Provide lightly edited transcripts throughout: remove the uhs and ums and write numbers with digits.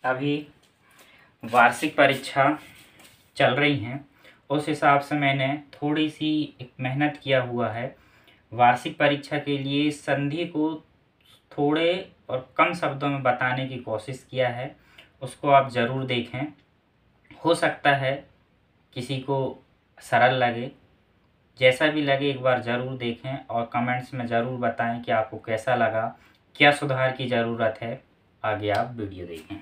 अभी वार्षिक परीक्षा चल रही हैं, उस हिसाब से मैंने थोड़ी सी एक मेहनत किया हुआ है। वार्षिक परीक्षा के लिए संधि को थोड़े और कम शब्दों में बताने की कोशिश किया है, उसको आप ज़रूर देखें। हो सकता है किसी को सरल लगे, जैसा भी लगे एक बार ज़रूर देखें और कमेंट्स में ज़रूर बताएं कि आपको कैसा लगा, क्या सुधार की ज़रूरत है। आगे आप वीडियो देखें।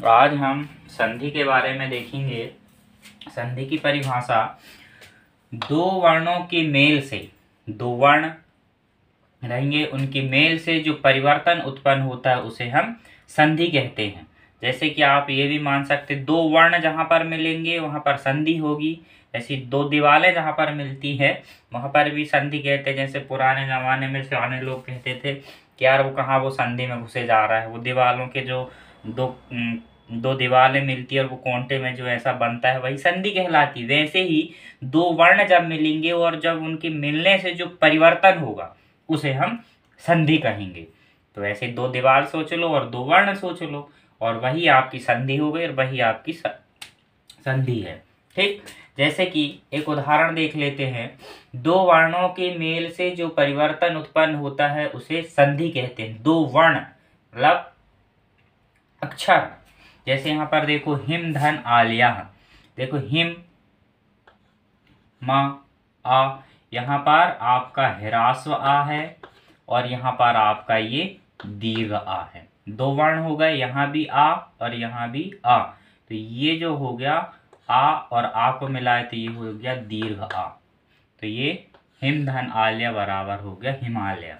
आज हम संधि के बारे में देखेंगे। संधि की परिभाषा, दो वर्णों के मेल से, दो वर्ण रहेंगे, उनके मेल से जो परिवर्तन उत्पन्न होता है उसे हम संधि कहते हैं। जैसे कि आप ये भी मान सकते, दो वर्ण जहाँ पर मिलेंगे वहाँ पर संधि होगी। ऐसी दो दीवारें जहाँ पर मिलती है वहाँ पर भी संधि कहते हैं। जैसे पुराने ज़माने में सियाने लोग कहते थे कि यार वो कहाँ वो संधि में घुसे जा रहा है, वो दीवारों के जो दो दीवारें मिलती है और वो कोंटे में जो ऐसा बनता है वही संधि कहलाती है। वैसे ही दो वर्ण जब मिलेंगे और जब उनके मिलने से जो परिवर्तन होगा उसे हम संधि कहेंगे। तो ऐसे दो दीवार सोच लो और दो वर्ण सोच लो और वही आपकी संधि हो गई और वही आपकी संधि है। ठीक, जैसे कि एक उदाहरण देख लेते हैं। दो वर्णों के मेल से जो परिवर्तन उत्पन्न होता है उसे संधि कहते हैं। दो वर्ण मतलब अक्षर, जैसे यहाँ पर देखो हिम धन आलिया, देखो हिम मा आ, यहाँ पर आपका ह्रास्व आ है और यहाँ पर आपका ये दीर्घ आ है। दो वर्ण हो गए, यहाँ भी आ और यहाँ भी आ, तो ये जो हो गया आ और आ को मिलाए तो ये हो गया दीर्घ आ। तो ये हिम धन आलिया बराबर हो गया हिमालय।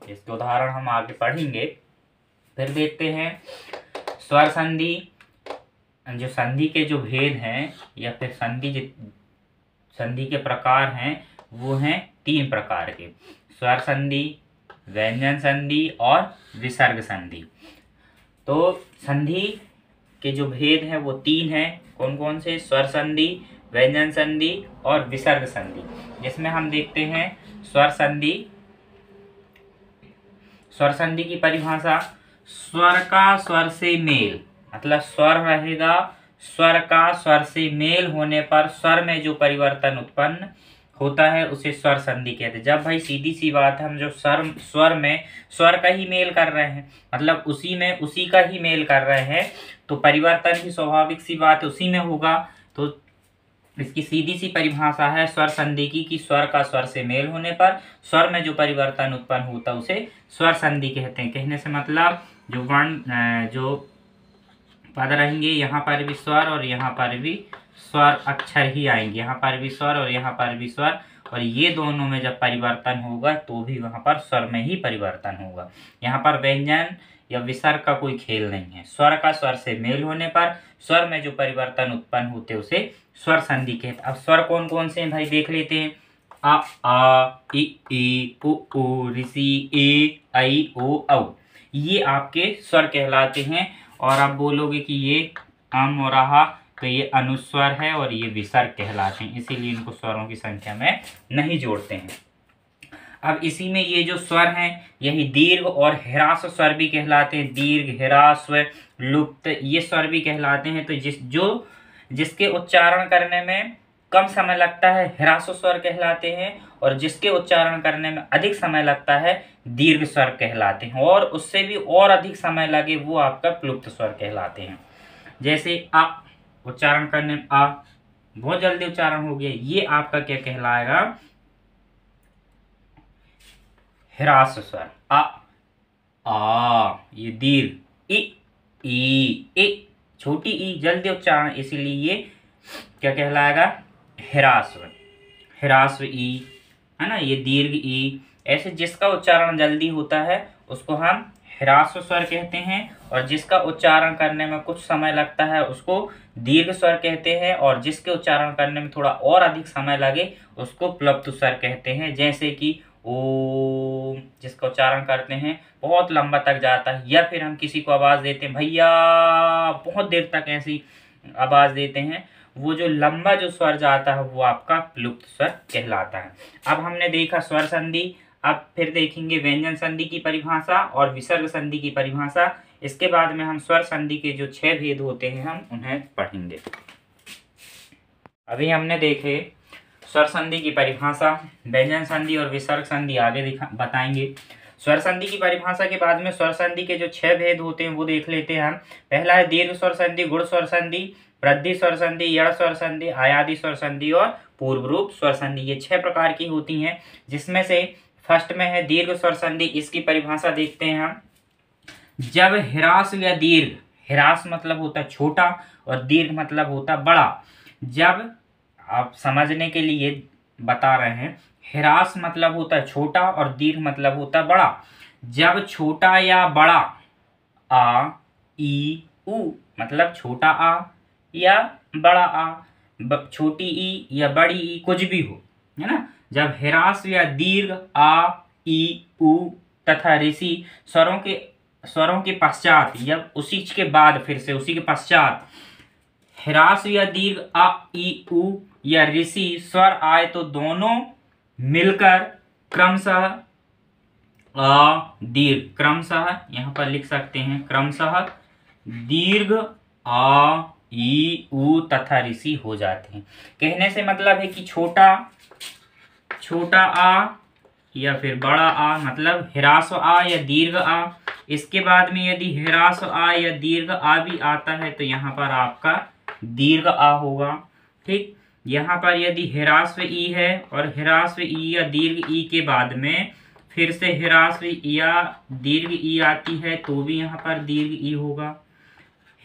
इसके उदाहरण हम आगे पढ़ेंगे। फिर देखते हैं स्वर संधि। जो संधि के जो भेद हैं या फिर संधि के प्रकार हैं वो हैं तीन प्रकार के, स्वर संधि, व्यंजन संधि और विसर्ग संधि। तो संधि के जो भेद हैं वो तीन हैं। कौन कौन से? स्वर संधि, व्यंजन संधि और विसर्ग संधि। जिसमें हम देखते हैं स्वर संधि। स्वर संधि की परिभाषा, स्वर का स्वर से मेल, मतलब स्वर रहेगा, स्वर का स्वर से मेल होने पर स्वर में जो परिवर्तन उत्पन्न होता है उसे स्वर संधि कहते हैं। जब भाई सीधी सी बात है, हम जो स्वर में स्वर का ही मेल कर रहे हैं, मतलब उसी का ही मेल कर रहे हैं, तो परिवर्तन ही स्वाभाविक सी बात उसी में होगा। तो इसकी सीधी सी परिभाषा है स्वर संधि की कि स्वर का स्वर से मेल होने पर स्वर में जो परिवर्तन उत्पन्न होता है उसे स्वर संधि कहते हैं। कहने से मतलब जो वर्ण जो पद रहेंगे, यहाँ पर भी स्वर और यहाँ पर भी स्वर अक्षर ही आएंगे, यहाँ पर भी स्वर और यहाँ पर भी स्वर, और ये दोनों में जब परिवर्तन होगा तो भी वहाँ पर स्वर में ही परिवर्तन होगा। यहाँ पर व्यंजन या विसर्ग का कोई खेल नहीं है। स्वर का स्वर से मेल होने पर स्वर में जो परिवर्तन उत्पन्न होते उसे स्वर संधि कहते। अब स्वर कौन कौन से हैं भाई देख लेते हैं। आ इ उ ऊ ऋषि ए ऐ ओ औ, ये आपके स्वर कहलाते हैं। और आप बोलोगे कि ये अम और आहा, तो ये अनुस्वर है और ये विसर्ग कहलाते हैं, इसीलिए इनको स्वरों की संख्या में नहीं जोड़ते हैं। अब इसी में ये जो स्वर हैं यही दीर्घ और ह्रास्व स्वर भी कहलाते हैं। दीर्घ, ह्रास्व, लुप्त, ये स्वर भी कहलाते हैं। तो जिसके उच्चारण करने में कम समय लगता है ह्रास्व स्वर कहलाते हैं, और जिसके उच्चारण करने में अधिक समय लगता है दीर्घ स्वर कहलाते हैं, और उससे भी और अधिक समय लगे वो आपका प्लुप्त स्वर कहलाते हैं। जैसे आ, उच्चारण करने में आ बहुत जल्दी उच्चारण हो गया, ये आपका क्या कहलाएगा? ह्रास्व स्वर। आ ये दीर्घ, ई छोटी ई जल्दी उच्चारण, इसीलिए ये क्या कहलाएगा? ह्रास्व ई, है ना, ये दीर्घ ई। ऐसे जिसका उच्चारण जल्दी होता है उसको हम ह्रास्व स्वर कहते हैं, और जिसका उच्चारण करने में कुछ समय लगता है उसको दीर्घ स्वर कहते हैं, और जिसके उच्चारण करने में थोड़ा और अधिक समय लगे उसको प्लुप्त स्वर कहते हैं। जैसे कि ओम, जिसका उच्चारण करते हैं बहुत लंबा तक जाता है, या फिर हम किसी को आवाज़ देते हैं भैया, बहुत देर तक ऐसी आवाज़ देते हैं, वो जो लंबा जो स्वर जाता है वो आपका प्लुप्त स्वर कहलाता है। अब हमने देखा स्वर संधि, अब फिर देखेंगे व्यंजन संधि की परिभाषा और विसर्ग संधि की परिभाषा। इसके बाद में हम स्वर संधि के जो 6 भेद होते हैं हम उन्हें पढ़ेंगे। अभी हमने देखे स्वर संधि की परिभाषा, व्यंजन संधि और विसर्ग संधि आगे बताएंगे। स्वर संधि की परिभाषा के बाद में स्वर संधि के जो 6 भेद होते हैं वो देख लेते हैं हम। पहला है दीर्घ स्वर संधि, गुण स्वर संधि, वृद्धि स्वर संधि, यड़ स्वर संधि, आयादी स्वर संधि और पूर्व रूप स्वर संधि। ये 6 प्रकार की होती हैं, जिसमें से फर्स्ट में है दीर्घ स्वर संधि। इसकी परिभाषा देखते हैं हम। जब ह्रास या दीर्घ, ह्रास मतलब होता है छोटा और दीर्घ मतलब होता बड़ा। जब आप समझने के लिए बता रहे हैं, ह्रास मतलब होता है छोटा और दीर्घ मतलब होता है बड़ा। जब छोटा या बड़ा आ, ई, उ मतलब छोटा आ या बड़ा आ, छोटी ई या बड़ी ई कुछ भी हो, है ना। जब ह्रास या दीर्घ आ, ई, उ तथा ऋषि स्वरों के पश्चात या उसी के बाद, फिर से उसी के पश्चात ह्रास या दीर्घ आ, ई, उ या ऋषि स्वर आए तो दोनों मिलकर क्रमशः आ, दीर्घ, क्रमशः यहाँ पर लिख सकते हैं क्रमशः दीर्घ आ, ई, उ तथा ऋषि हो जाते हैं। कहने से मतलब है कि छोटा आ या फिर बड़ा आ मतलब ह्रास आ या दीर्घ आ। इसके बाद में यदि ह्रास आ या दीर्घ आ भी आता है तो यहाँ पर आपका दीर्घ आ होगा। ठीक, यहाँ पर यदि ह्रास्व ई है और ह्रास्व ई या दीर्घ ई के बाद में फिर से ह्रास्व या दीर्घ ई आती है तो भी यहाँ पर दीर्घ ई होगा।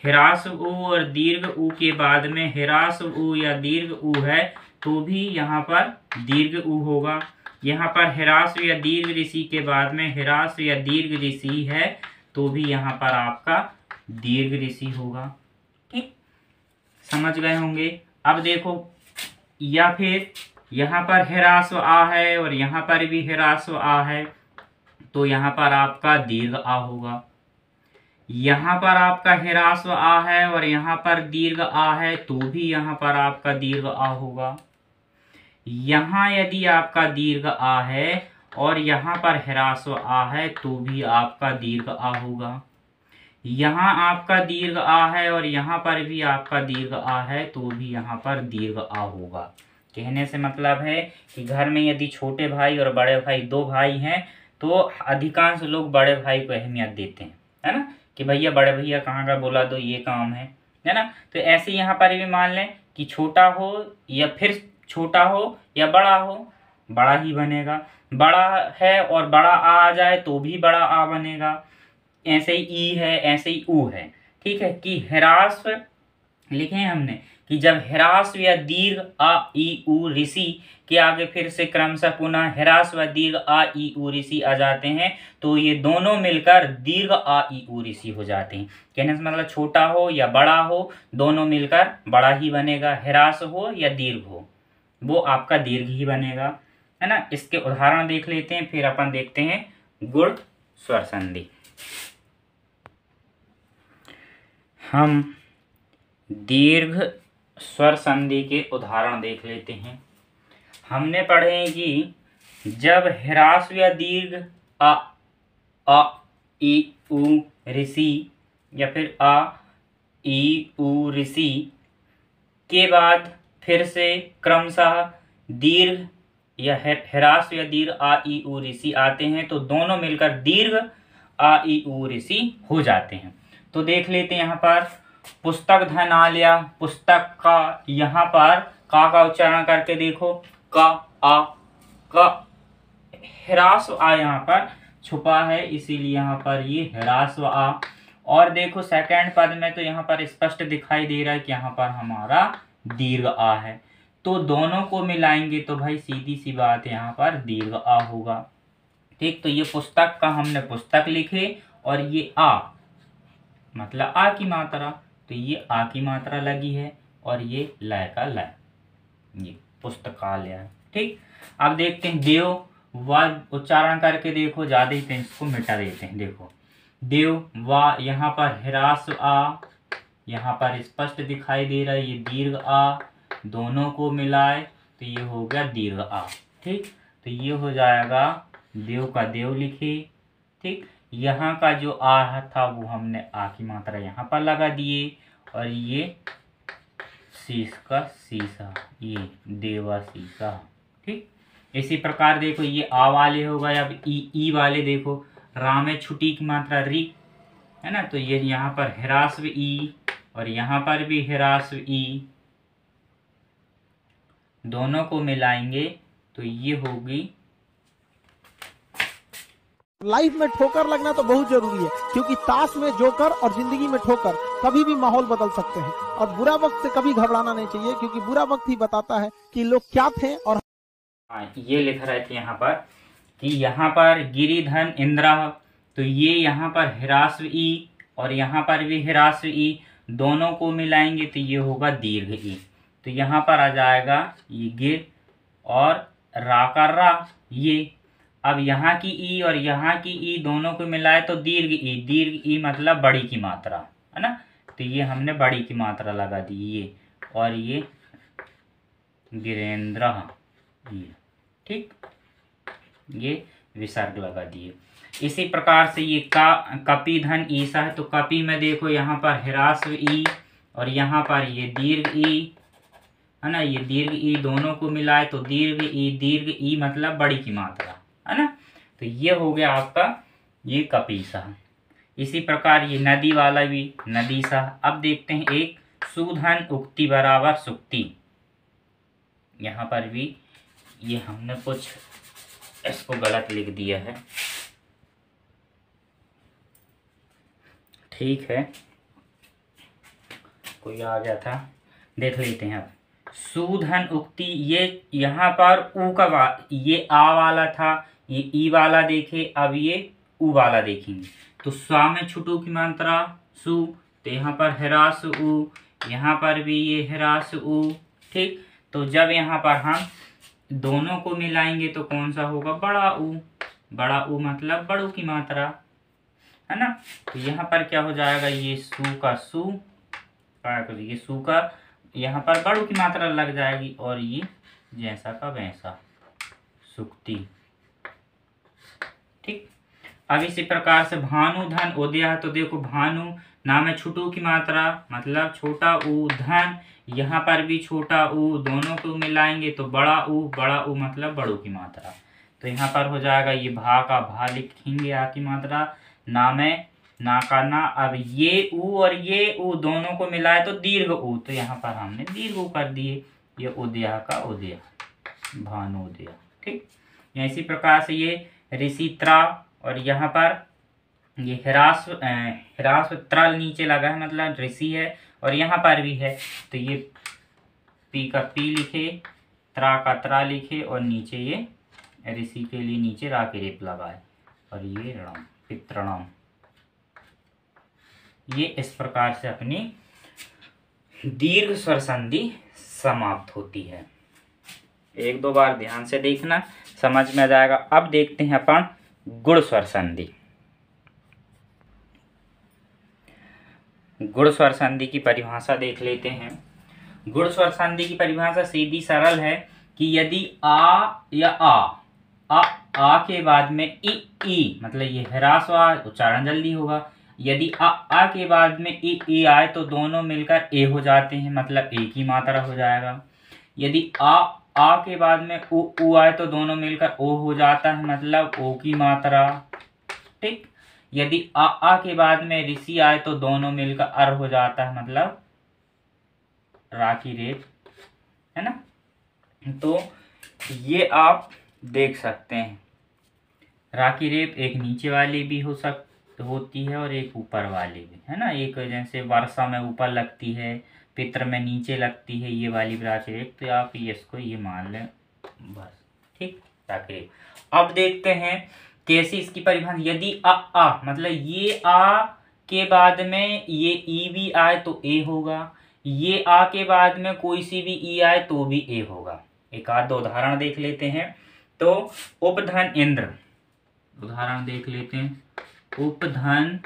ह्रास्व उ और दीर्घ उ के बाद में ह्रास्व उ या दीर्घ उ है तो भी यहाँ पर दीर्घ उ होगा। यहाँ पर ह्रास्व या दीर्घ ऋषि के बाद में ह्रास्व या दीर्घ ऋषि है तो भी यहाँ पर आपका दीर्घ ऋषि होगा। ठीक, समझ गए होंगे। अब देखो, या फिर यहाँ पर ह्रास्व आ है और यहाँ पर भी ह्रास्व आ है तो यहाँ पर आपका दीर्घ आ होगा। यहाँ पर आपका ह्रास्व आ है और यहाँ पर दीर्घ आ है तो भी यहाँ पर आपका दीर्घ आ होगा। यहाँ यदि आपका दीर्घ आ है और यहाँ पर ह्रास्व आ है तो भी आपका दीर्घ आ होगा। यहाँ आपका दीर्घ आ है और यहाँ पर भी आपका दीर्घ आ है तो भी यहाँ पर दीर्घ आ होगा। कहने से मतलब है कि घर में यदि छोटे भाई और बड़े भाई 2 भाई हैं तो अधिकांश लोग बड़े भाई को अहमियत देते हैं, है ना, कि भैया बड़े भैया कहाँ का बोला दो, ये काम है ना। तो ऐसे यहाँ पर भी मान लें कि छोटा हो या फिर छोटा हो या बड़ा हो, बड़ा ही बनेगा। बड़ा है और बड़ा आ जाए तो भी बड़ा आ बनेगा। ऐसे ही ई है, ऐसे ही उ है। ठीक है, कि ह्रास्व लिखे हैं हमने कि जब ह्रास्व या दीर्घ आ, ई, उ, ऋषि के आगे फिर से क्रमशः पुनः ह्रास्व व दीर्घ आ, ई, उ, ऋषि आ जाते हैं तो ये दोनों मिलकर दीर्घ आ, ई, उ, ऋषि हो जाते हैं। कहने से मतलब छोटा हो या बड़ा हो दोनों मिलकर बड़ा ही बनेगा। ह्रास हो या दीर्घ हो वो आपका दीर्घ ही बनेगा, है ना। इसके उदाहरण देख लेते हैं, फिर अपन देखते हैं गुण स्वर संधि। हम दीर्घ स्वर संधि के उदाहरण देख लेते हैं। हमने पढ़े हैं कि जब ह्रास्व या दीर्घ आ, ई, उ, ऋषि या फिर आ, ई, उ, ऋषि के बाद फिर से क्रमशः दीर्घ या ह्रास्व या दीर्घ आ, ई, उ, ऋषि आते हैं तो दोनों मिलकर दीर्घ आ, ई, उ, ऋषि हो जाते हैं। तो देख लेते हैं यहाँ पर पुस्तक धनालया, पुस्तक का यहाँ पर का उच्चारण करके देखो, का आ, का ह्रास्व आ यहाँ पर छुपा है इसीलिए यहाँ पर ये ह्रास्व आ। और देखो सेकंड पद में तो यहाँ पर स्पष्ट दिखाई दे रहा है कि यहाँ पर हमारा दीर्घ आ है, तो दोनों को मिलाएंगे तो भाई सीधी सी बात है यहाँ पर दीर्घ आ होगा। ठीक, तो ये पुस्तक का हमने पुस्तक लिखे और ये आ मतलब आ की मात्रा, तो ये आ की मात्रा लगी है और ये लय का लय, ये पुस्तकालय है। ठीक, अब देखते हैं देव, व उच्चारण करके देखो, ज्यादा ही तो इसको मिटा देते हैं। देखो देव व, यहाँ पर ह्रास्व आ, यहाँ पर स्पष्ट दिखाई दे रहा है ये दीर्घ आ, दोनों को मिलाए तो ये हो गया दीर्घ आ। ठीक, तो ये हो जाएगा देव का देव लिखे। ठीक, यहाँ का जो आ था वो हमने आ की मात्रा यहाँ पर लगा दिए, और ये शीश का शीशा, ये देवा शीशा। ठीक, इसी प्रकार देखो ये आ वाले हो गए। अब ई वाले देखो, रा में छुटी की मात्रा री है ना, तो ये यहाँ पर ह्रास्व ई और यहाँ पर भी ह्रास्व ई, दोनों को मिलाएंगे तो ये होगी। लाइफ में ठोकर लगना तो बहुत जरूरी है, क्योंकि ताश में जोकर और जिंदगी में ठोकर कभी भी माहौल बदल सकते हैं। और बुरा वक्त से कभी घबराना नहीं चाहिए, क्योंकि बुरा वक्त ही बताता है कि लोग क्या थे। और ये लिख रहे थे यहाँ पर कि यहाँ पर गिरिधन इंद्र, तो ये यहाँ पर ह्रास्व ई और यहाँ पर भी ह्रास्व ई, दोनों को मिलाएंगे तो ये होगा दीर्घ ई। तो यहाँ पर आ जाएगा ये गिर और रा का रा ये। अब यहाँ की ई और यहाँ की ई दोनों को मिलाए तो दीर्घ ई, दीर्घ ई मतलब बड़ी की मात्रा है ना, तो ये हमने बड़ी की मात्रा लगा दी ये, और ये गिरेंद्र ये। ठीक, ये विसर्ग लगा दिए। इसी प्रकार से ये कपि धन ईसा है, तो कपि में देखो यहाँ पर ह्रास्व ई और यहाँ पर ये दीर्घ ई है ना, ये दीर्घ ई दोनों को मिलाए तो दीर्घ ई मतलब बड़ी की मात्रा है ना, तो ये हो गया आपका ये कपीसा। इसी प्रकार ये नदी वाला भी नदीसा। अब देखते हैं एक सुधन उक्ति बराबर सुक्ति, यहाँ पर भी ये हमने कुछ इसको गलत लिख दिया है। ठीक है, कोई आ गया था, देख लेते हैं। अब सुधन उक्ति, ये यहाँ पर ऊ का ये आ वाला था, ये ई वाला देखे, अब ये ऊ वाला देखेंगे। तो स्वा में छुटू की मात्रा सु, तो यहाँ पर ह्रास ऊ, यहाँ पर भी ये ह्रास ऊ। ठीक, तो जब यहाँ पर हम दोनों को मिलाएंगे तो कौन सा होगा, बड़ा ऊ। बड़ा ऊ मतलब बड़ों की मात्रा है ना, तो यहाँ पर क्या हो जाएगा, ये सु का सु, ये सु का यहाँ पर बड़ों की मात्रा लग जाएगी, और ये जैसा का वैसा सुक्ति। ठीक, अब इसी प्रकार से भानु धन उदया, तो देखो भानु नाम है छुटू की मात्रा मतलब छोटा ऊ, धन यहाँ पर भी छोटा ऊ, दोनों को मिलाएंगे तो बड़ा ऊ मतलब बड़ों की मात्रा। तो यहाँ पर हो जाएगा ये भा का भा लिखेंगे आ की मात्रा, नाम है ना का ना। अब ये ऊ और ये ऊ दोनों को मिलाए तो दीर्घ ऊ, तो यहाँ पर हमने दीर्घ ऊ कर दिए, ये उदया का उदया, भानुदया। ठीक, इसी प्रकार से ये ऋषित्रा, और यहाँ पर ये ह्रास्व त्रल नीचे लगा है मतलब ऋषि है, और यहाँ पर भी है, तो ये पी का पी लिखे, त्रा का त्रा लिखे, और नीचे ये ऋषि के लिए नीचे रा के रेप लगाए, और ये रणम पितृणम। ये इस प्रकार से अपनी दीर्घ स्वर संधि समाप्त होती है। एक दो बार ध्यान से देखना, समझ में आ जाएगा। अब देखते हैं अपन गुण स्वर संधि। गुण स्वर संधि की परिभाषा देख लेते हैं। गुण स्वर संधि की परिभाषा सीधी सरल है कि यदि आ या आ के बाद में ई मतलब ये ह्रास्व उच्चारण जल्दी होगा, यदि आ के बाद में ई आए तो दोनों मिलकर ए हो जाते हैं मतलब ए की मात्रा हो जाएगा। यदि आ के बाद में ऊ आए तो दोनों मिलकर ओ हो जाता है मतलब ओ की मात्रा। ठीक, यदि आ के बाद में ऋषि आए तो दोनों मिलकर अर हो जाता है मतलब रा की रेप है ना। तो ये आप देख सकते हैं, रा की रेप एक नीचे वाली भी होती है और एक ऊपर वाली भी है ना। एक जैसे वर्षा में ऊपर लगती है, पित्र में नीचे लगती है, ये वाली रा की रेप, तो आप इसको ये मान लें बस। ठीक, रा की रेप। अब देखते हैं कैसी इसकी परिभाषा। यदि आ मतलब ये आ के बाद में ये ई भी आए तो ए होगा, ये आ के बाद में कोई सी भी ई आए तो भी ए होगा। एक आध दो उदाहरण देख लेते हैं। तो उपधन इंद्र, उदाहरण देख लेते हैं। उपधन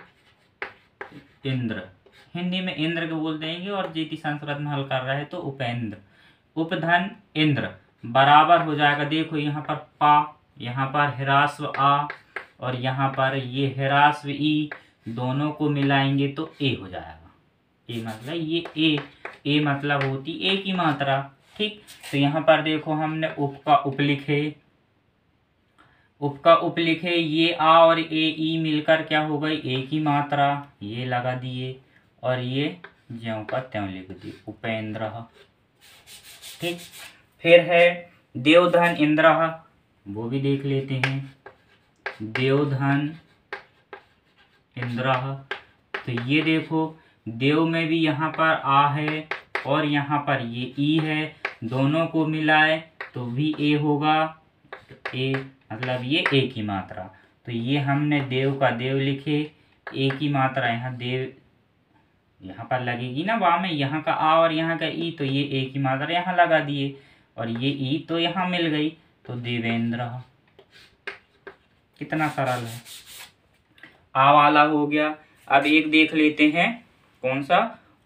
इंद्र, हिंदी में इंद्र को बोल देंगे और यदि संस्कृत में हल कर रहे हैं तो उपेंद्र। उपधन इंद्र बराबर हो जाएगा, देखो यहाँ पर पा, यहाँ पर ह्रास्व आ, और यहाँ पर ये ह्रास्व ई दोनों को मिलाएंगे तो ए हो जाएगा। ए मतलब ये ए मतलब होती ए की मात्रा। ठीक, तो यहाँ पर देखो हमने उप का उप लिखे, ये आ और ए ई मिलकर क्या हो गई ए की मात्रा, ये लगा दिए और ये ज्यों का त्यों लिख दिए उपेंद्र। ठीक, फिर है देवधन इंद्र, वो भी देख लेते हैं। देवधन इंद्र, तो ये देखो देव में भी यहाँ पर आ है और यहाँ पर ये ई है, दोनों को मिलाए तो भी ए होगा। ए मतलब ये ए की मात्रा, तो ये हमने देव का देव लिखे, ए की मात्रा यहाँ देव यहाँ पर लगेगी ना वाह में, यहाँ का आ और यहाँ का ई, तो ये ए की मात्रा यहाँ लगा दिए और ये ई तो यहाँ मिल गई, तो देवेंद्र। कितना सरल है। आ वाला हो गया। अब एक देख लेते हैं कौन सा,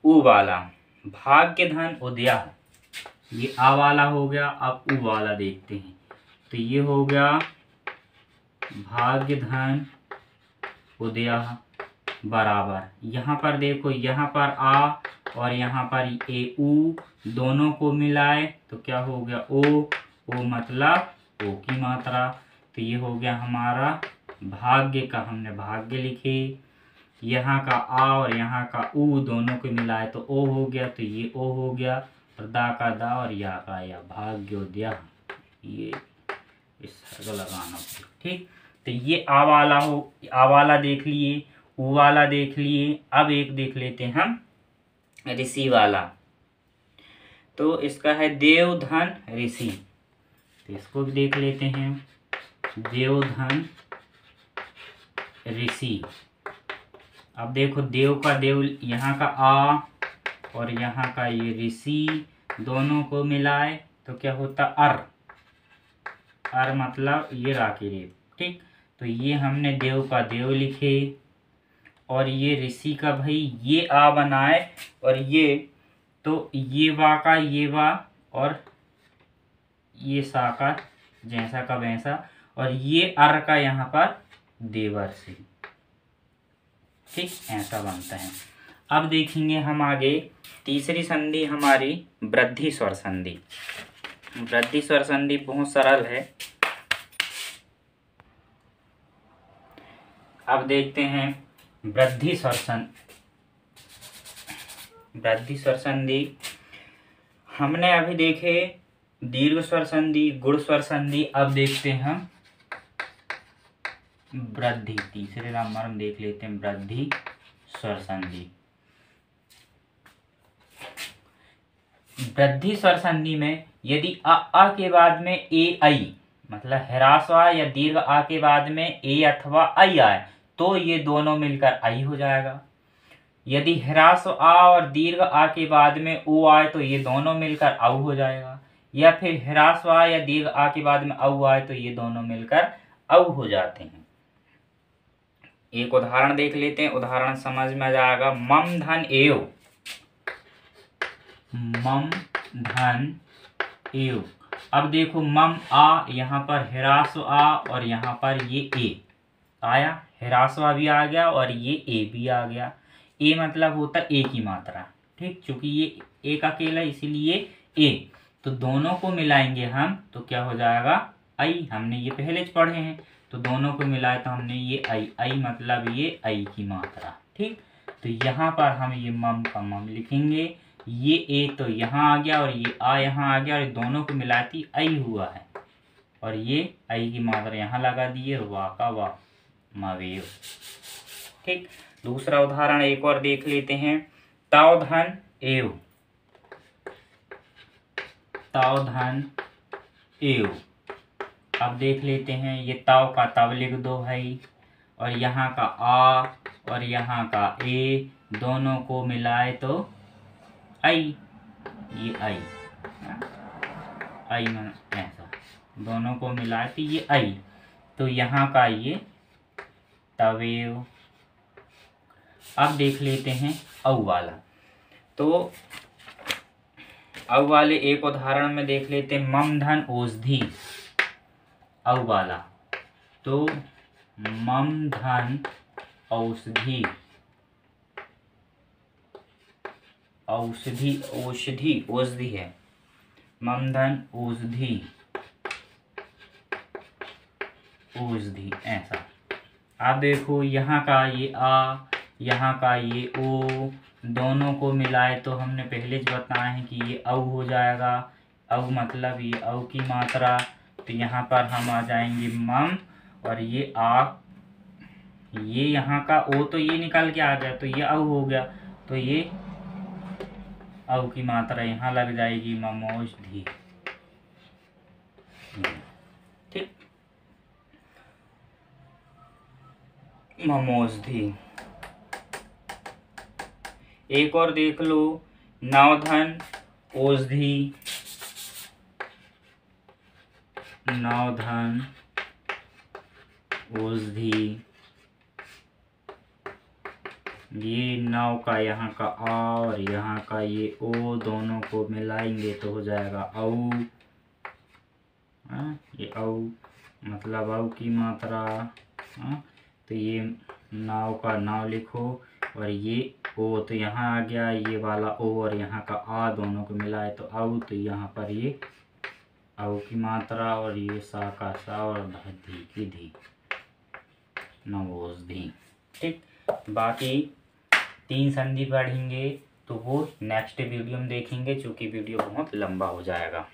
उ वाला, भाग्य धन उदया। ये आ वाला हो गया। अब उ वाला देखते हैं, तो ये हो गया भाग्य धन उदया बराबर, यहाँ पर देखो यहाँ पर आ और यहाँ पर ए उ दोनों को मिलाए तो क्या हो गया ओ मतलब ओ की मात्रा, तो ये हो गया हमारा भाग्य का, हमने भाग्य लिखे। यहाँ का आ और यहाँ का उ दोनों को मिलाए तो ओ हो गया, तो ये ओ हो गया, और दा का दा और या का या, भाग्योदया। ये इस लगाना। ठीक, तो ये आ वाला हो, आ वाला देख लिए, उ वाला देख लिए। अब एक देख लेते हैं हम ऋषि वाला, तो इसका है देवधन ऋषि, तो इसको भी देख लेते हैं। देवधन ऋषि, अब देखो देव का देव, यहाँ का आ और यहाँ का ये ऋषि दोनों को मिलाए तो क्या होता अर मतलब ये राखी रेप। ठीक, तो ये हमने देव का देव लिखे और ये ऋषि का भाई ये आ बनाए और ये तो ये वा का ये वा और ये सा का जैसा का वैसा, और ये अर का यहाँ पर देवर से। ठीक, ऐसा बनता है। अब देखेंगे हम आगे तीसरी संधि हमारी वृद्धि स्वर संधि। वृद्धि स्वर संधि बहुत सरल है। अब देखते हैं वृद्धि स्वर संधि। हमने अभी देखे दीर्घ स्वर संधि, गुण स्वर संधि, अब देखते हैं हम वृद्धि। तीसरे नंबर हम देख लेते हैं वृद्धि स्वर संधि। वृद्धि स्वर संधि में यदि अ के बाद में ए आई मतलब ह्रास्व या दीर्घ आ के बाद में ए अथवा आई आए तो ये दोनों मिलकर आई हो जाएगा। यदि ह्रास्व आ और दीर्घ आ के बाद में ओ आए तो ये दोनों मिलकर औ हो जाएगा, या फिर ह्रास्व आ या दीर्घ आ के बाद में औ आए तो ये दोनों मिलकर औ हो जाते हैं। एक उदाहरण देख लेते हैं, उदाहरण समझ में आ जाएगा। मम धन एव, मम धन एव। अब देखो मम आ, यहाँ पर ह्रास्व आ और यहाँ पर ये ए आया, ह्रास्व भी आ गया और ये ए भी आ गया। ए मतलब होता ए की मात्रा। ठीक, चूंकि ये एक अकेला इसीलिए ए, तो दोनों को मिलाएंगे हम तो क्या हो जाएगा आई। हमने ये पहले पढ़े हैं, तो दोनों को मिलाए तो हमने ये आई मतलब ये आई की मात्रा। ठीक, तो यहाँ पर हम ये मम का मम लिखेंगे, ये ए तो यहाँ आ गया और ये आ यहाँ आ गया और दोनों को मिलाती आई हुआ है, और ये आई की मात्रा यहाँ लगा दिए, वाह का वाह मवेव। ठीक, दूसरा उदाहरण एक और देख लेते हैं। तावधन एव, तावधन एव। अब देख लेते हैं, ये ताव का तव लिख दो भाई, और यहाँ का आ और यहाँ का ए दोनों को मिलाए तो आई, ये आई आई मन ऐसा, दोनों को मिलाए तो ये आई, तो यहाँ का ये तवेव। अब देख लेते हैं औ वाला, तो औ वाले एक उदाहरण में देख लेते हैं। मम धन औषधि, औ वाला, तो मम धन औषधि, औषधि औषधि औषधि है, मम धन औषधि, औषधि ऐसा। आप देखो यहाँ का ये आ, यहाँ का ये ओ, दोनों को मिलाए तो हमने पहले ज बताया है कि ये औ हो जाएगा। औ मतलब ये औ की मात्रा, तो यहाँ पर हम आ जाएंगे मम, और ये आ, ये यहाँ का ओ तो ये निकल के आ गया तो ये औ हो गया, तो ये औ की मात्रा यहाँ लग जाएगी ममौषधि। ठीक, ममौषधि। एक और देख लो, नवधन औषधि, नवधन औषधि, ये नव का यहाँ का आ और यहाँ का ये ओ, दोनों को मिलाएंगे तो हो जाएगा औ। ये औ मतलब औ की मात्रा। तो ये नाव का नाव लिखो, और ये ओ तो यहाँ आ गया, ये वाला ओ और यहाँ का आ दोनों को मिलाए तो औ, तो यहाँ पर ये औ की मात्रा, और ये सा का सा और धी की धी, नवौषधि। ठीक, बाकी 3 संधि पढ़ेंगे तो वो नेक्स्ट वीडियो में देखेंगे, चूँकि वीडियो बहुत लंबा हो जाएगा।